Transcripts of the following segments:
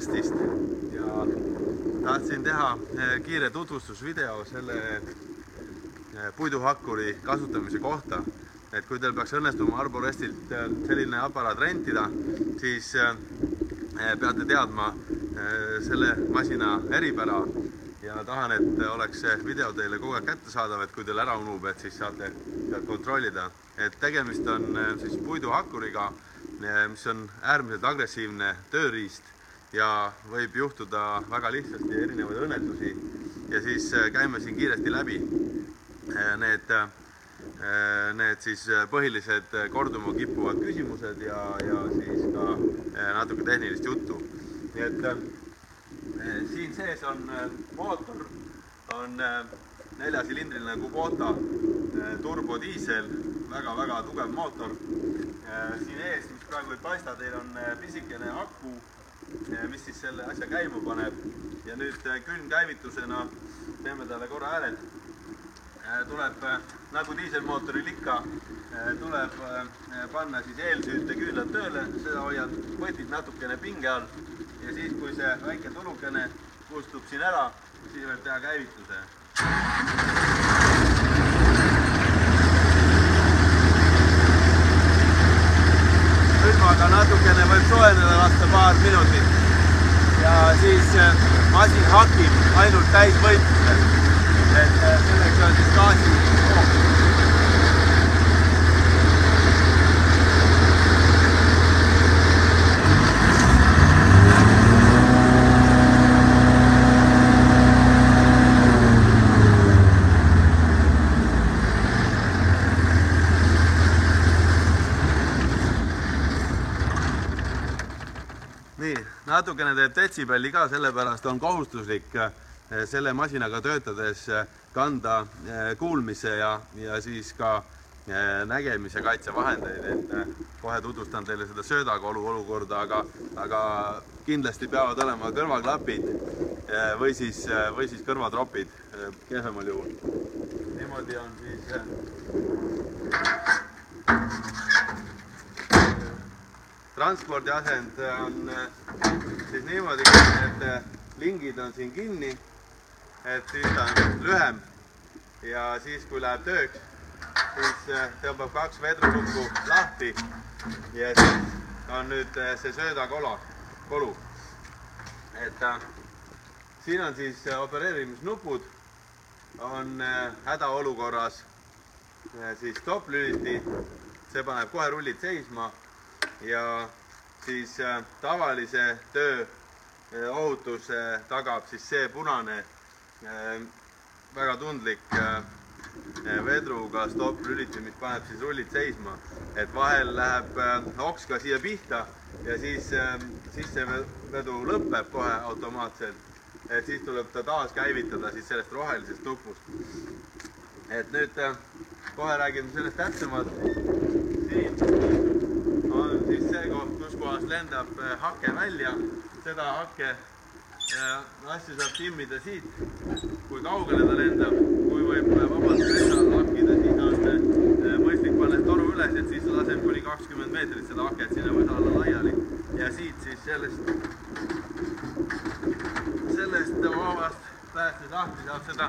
Arborestist ja tahtsin teha kiire tutvustusvideo selle puiduhakkuri kasutamise kohta. Et kui teil peaks õnnestuma Arborestilt selline aparaat rentida, siis peate teadma selle masina eripära ja tahan, et oleks see video teile kogu aeg kättesaadav, et kui teil ära unub, et siis saate kontrollida. Et tegemist on siis puiduhakkuriga, mis on äärmiselt agressiivne tööriist ja võib juhtuda väga lihtsasti erinevaid õnnetusi. Ja siis käime siin kiiresti läbi need siis põhilised korduma kippuvad küsimused ja siis ka natuke tehnilist juttu. Nii et siin sees on mootor, on 4-silindriline Kubota turbodiisel, väga tugev mootor. Siin ees, mis praegu ei paista, teil on pisikene aku, mis siis selle asja käima paneb. Ja nüüd külmkäivitusena teeme talle korra ääred. Tuleb nagu diiselmootoril ikka, tuleb panna siis eelsüüte küünlad tööle, seda hoiad võtid natukene pinge all ja siis, kui see väike tulukene kustub siin ära, siis võib teha käivituse. Külmaga natukene võib soojeneda lasta paar minutit ja siis masin hakib ainult täisvõitlusel. Et selleks on siis gaasi koog. Nii, natukene teeb detsibelli ka, sellepärast on kohustuslik selle masinaga töötades kanda kuulmise ja siis ka nägemise kaitsevahendeid, et kohe tutvustan teile seda söödakolu olukorda, aga kindlasti peavad olema kõrvaklapid või siis kõrvatropid kehvemal juhul. Niimoodi on siis transpordiasend on siis niimoodi, et lingid on siin kinni, et siis ta on lühem ja siis, kui läheb tööks, siis tõmbab 2 vedrukukku lahti ja siis on nüüd see söödakolu. Et siin on siis opereerimisnupud, on hädaolukorras siis stop-lüliti, see paneb kohe rullid seisma ja siis tavalise töö ohutus tagab siis see punane väga tundlik vedruga stop-lüliti, mis paneb siis rullid seisma. Et vahel läheb oks ka siia pihta ja siis see vedu lõpeb kohe automaatselt. Et siis tuleb ta taas käivitada siis sellest rohelisest nupust. Et nüüd kohe räägime sellest täpsemalt. Siin on siis see koht, kus kohas lendab hake välja. Seda hakke asju saab timmida siit, kui kaugele ta lendab, kui võib vabalt ressal hakkida, siis on mõistlik panna toru üles, et siis laseb kuni 20 meetrit seda haket sinna võsa alla laiali. Ja siit siis sellest omast päästes lahti saab seda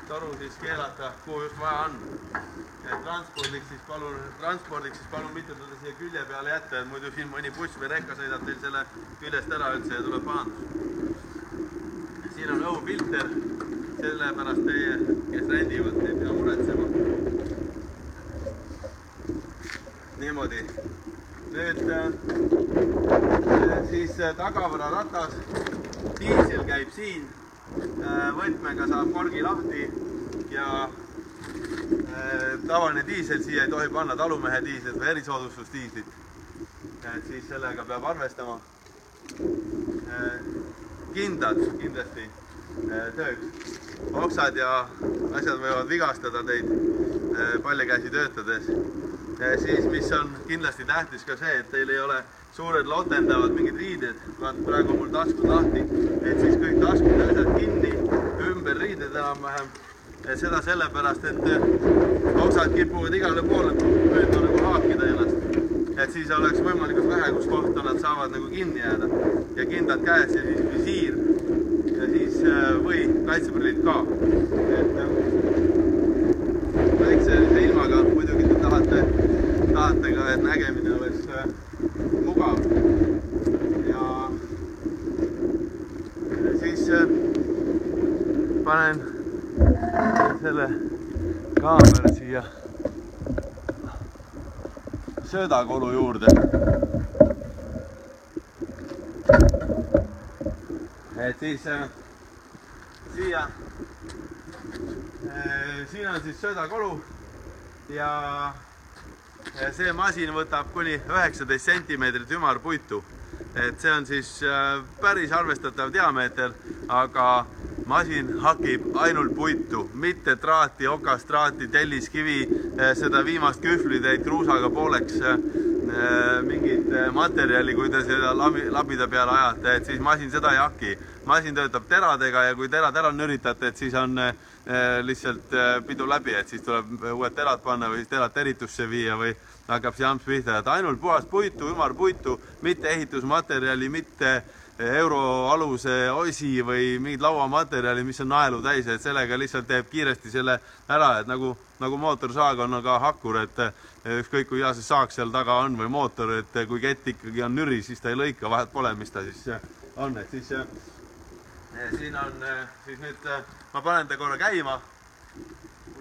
toru siis keelata, kuhu just vaja on. Et transpordiks siis palun mitte teda siia külje peale jätta, et muidu siin mõni buss või rekka sõidab teil selle küljest ära üldse ja tuleb pahandus. Siin on õhufilter, sellepärast teie, kes rendivad, ei pea muretsema. Niimoodi. Nüüd siis tagavararatas, diisel käib siin, võtmega saab korgi lahti ja tavaline diisel siia ei tohi panna talumehe diislit või erisoodustusdiislit. Et siis sellega peab arvestama. Kindad kindlasti tööks. Oksad ja asjad võivad vigastada teid paljakäsi töötades. Siis, mis on kindlasti tähtis ka see, et teil ei ole suured lotendavad mingid riided, praegu mul taskud lahti, et siis kõik taskud ja asjad kinni, ümber riided enam-vähem. Seda sellepärast, et oksad kipuvad igale poole püüdma nagu haakida ennast. et siis oleks võimalikult vähe, kus kohta nad saavad nagu kinni jääda ja kindlad käes ja siis visiir ja siis või kaitseprillid ka. Et väikse ilmaga muidugi te tahate ka, et nägemine oleks mugav ja siis panen selle kaamera siia söödakolu juurde. Et siis siin on siis söödakolu ja see masin võtab kuni 19 sentimeetrit ümarpuitu. Et see on siis päris arvestatav diameeter, aga masin hakib ainult puitu, mitte traati, okastraati, telliskivi, seda viimast kühvlitäit kruusaga pooleks mingit materjali, kui te seda labida peale ajate, et siis masin seda ei haki. Masin töötab teradega ja kui terad ära nüritate, et siis on lihtsalt pidu läbi, et siis tuleb uued terad panna või siis terad teritusse viia või hakkab see amps pihta, et ainult puhas puitu, ümarpuitu, mitte ehitusmaterjali, mitte euroaluse osi või mingid lauamaterjali, mis on naelu täis, et sellega lihtsalt teeb kiiresti selle ära, et nagu mootorsaag on ka hakkur, et ükskõik kui hea see saak seal taga on või mootor, et kui kett ikkagi on nüri, siis ta ei lõika, vahet pole, mis ta siis on, et siis siin on siis nüüd, ma panen ta korra käima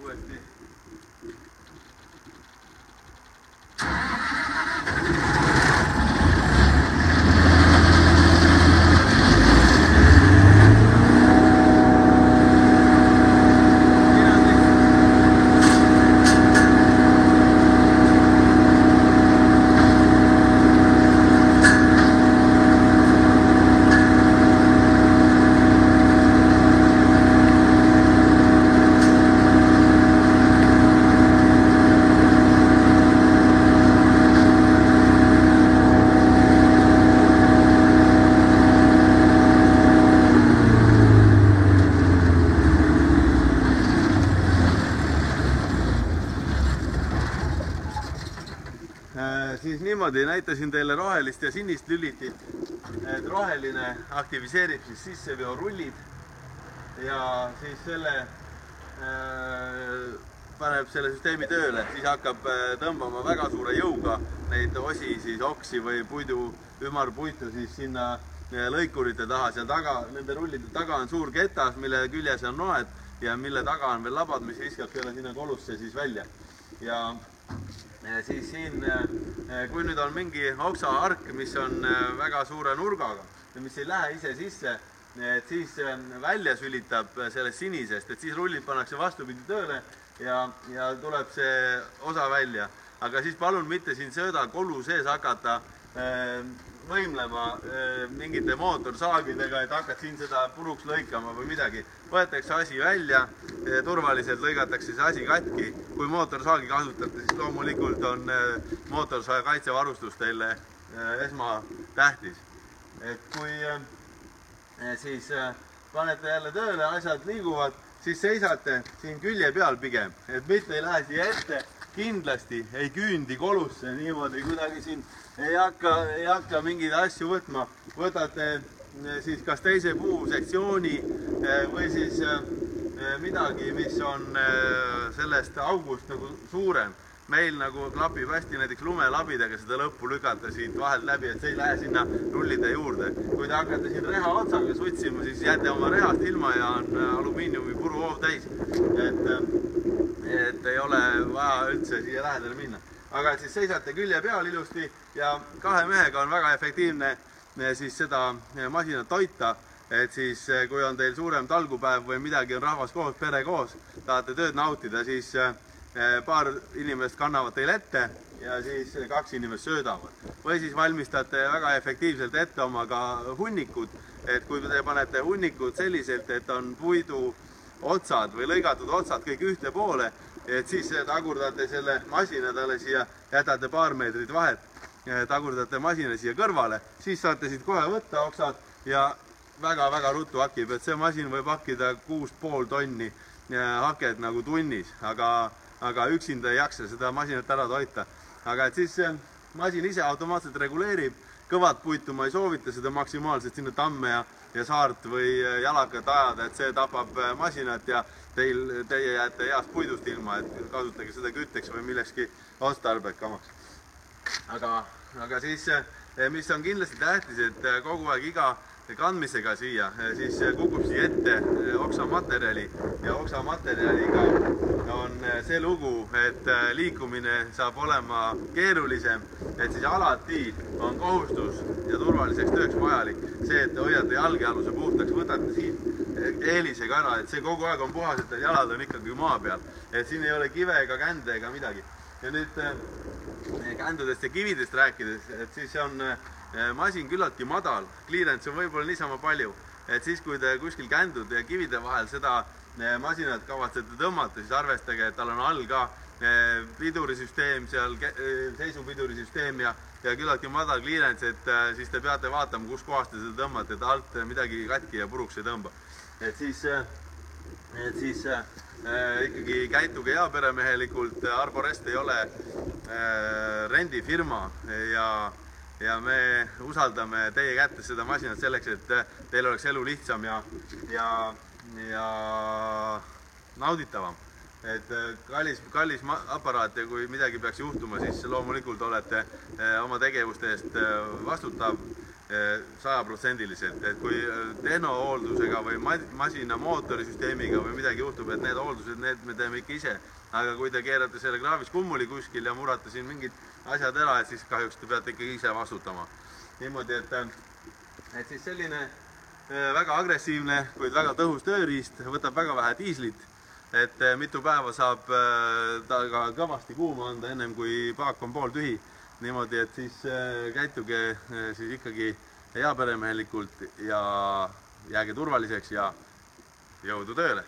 uuesti. Siis niimoodi näitasin teile rohelist ja sinist lülitit, et roheline aktiviseerib siis sisseveorullid ja siis selle paneb selle süsteemi tööle, siis hakkab tõmbama väga suure jõuga neid osi, siis oksi või puidu, ümarpuitu siis sinna lõikurite taha, seal taga, nende rullide taga on suur ketas, mille küljes on noed ja mille taga on veel labad, mis viskab selle sinna kolusse siis välja. Ja siis siin, kui nüüd on mingi oksaark, mis on väga suure nurgaga ja mis ei lähe ise sisse, et siis välja sülitab sellest sinisest, et siis rullid pannakse vastupidi tööle ja tuleb see osa välja. Aga siis palun mitte siin söödakolu sees hakata võimlema mingite mootorsaagidega, et hakkad siin seda puruks lõikama või midagi. Võetakse asi välja, turvaliselt lõigatakse see asi katki. Kui mootorsaagi kasutate, siis loomulikult on mootorsaag kaitsevarustus teile esmatähtis. Et kui siis panete jälle tööle, asjad liiguvad, siis seisate siin külje peal pigem, et mitte ei lähe siia ette, kindlasti ei küündi kolusse niimoodi kuidagi siin ei hakka mingeid asju võtma. Võtate siis kas teise puu sektsiooni või siis midagi, mis on sellest august nagu suurem. Meil nagu klapib hästi näiteks lumelabidega seda lõppu lükata siit vahelt läbi, et see ei lähe sinna rullide juurde. Kui te hakkate siin reha otsaga sutsima, siis jääte oma rehast ilma ja on alumiiniumi puruhoov täis. Et ei ole vaja üldse siia lähedale minna. Aga siis seisate külje peal ilusti ja kahe mehega on väga efektiivne siis seda masinat toita. Et siis kui on teil suurem talgupäev või midagi on rahvas koos, pere koos, tahate tööd nautida, siis paar inimest kannavad teil ette ja siis 2 inimest söödavad. Või siis valmistate väga efektiivselt ette oma ka hunnikud, et kui te panete hunnikud selliselt, et on puidu otsad või lõigatud otsad kõik ühte poole, et siis tagurdate selle masina talle siia, jätate paar meetrit vahet, tagurdate masina siia kõrvale, siis saate siit kohe võtta oksad ja väga-väga ruttu hakib, et see masin võib hakkida 6,5 tonni haket nagu tunnis, aga üksinda ei jaksa seda masinat ära toita. Aga et siis masin ise automaatselt reguleerib, kõvat puitu ma ei soovita seda maksimaalselt sinna tamme ja saart või jalakat ajada, et see tapab masinat ja teie jääte heast puidust ilma, et kasutage seda kütteks või millekski otstarbekamaks. Aga siis, mis on kindlasti tähtis, et kogu aeg iga kandmisega siia, siis kukub siia ette oksamaterjali ja oksamaterjaliga on see lugu, et liikumine saab olema keerulisem, et siis alati on kohustus ja turvaliseks tööks vajalik see, et te hoiate jalgealuse puhtaks, võtate siit eelisega ära, et see kogu aeg on puhas, et jalad on ikkagi maa peal, et siin ei ole kive ega kände ega midagi. Ja nüüd kändudest ja kividest rääkides, et siis on masin küllaltki madal, clearance on võib-olla niisama palju, et siis kui te kuskil kändude ja kivide vahel seda masinat kavatsete tõmmata, siis arvestage, et tal on all ka pidurisüsteem, seal seisupidurisüsteem ja küllaltki madal clearance, et siis te peate vaatama, kus kohast te seda tõmmate, et alt midagi katki ja puruks ei tõmba. Et siis ikkagi käituge heaperemehelikult, Arborest ei ole rendifirma ja me usaldame teie kätte seda masinat selleks, et teil oleks elu lihtsam ja nauditavam. Et kallis aparaat ja kui midagi peaks juhtuma, siis loomulikult olete oma tegevuste eest vastutav 100%, et kui tehnohooldusega või masina mootorisüsteemiga või midagi juhtub, et need hooldused, need me teeme ikka ise. Aga kui te keerate selle kraavis kummuli kuskil ja murate siin mingid asjad ära, et siis kahjuks te peate ikkagi ise vastutama. Niimoodi, et siis selline väga agressiivne, kuid väga tõhus tööriist, võtab väga vähe diislit, et mitu päeva saab ta ka kõvasti kuuma anda, ennem kui paak on pooltühi. Niimoodi, et siis käituge siis ikkagi heaperemehelikult ja jääge turvaliseks ja jõudu tööle!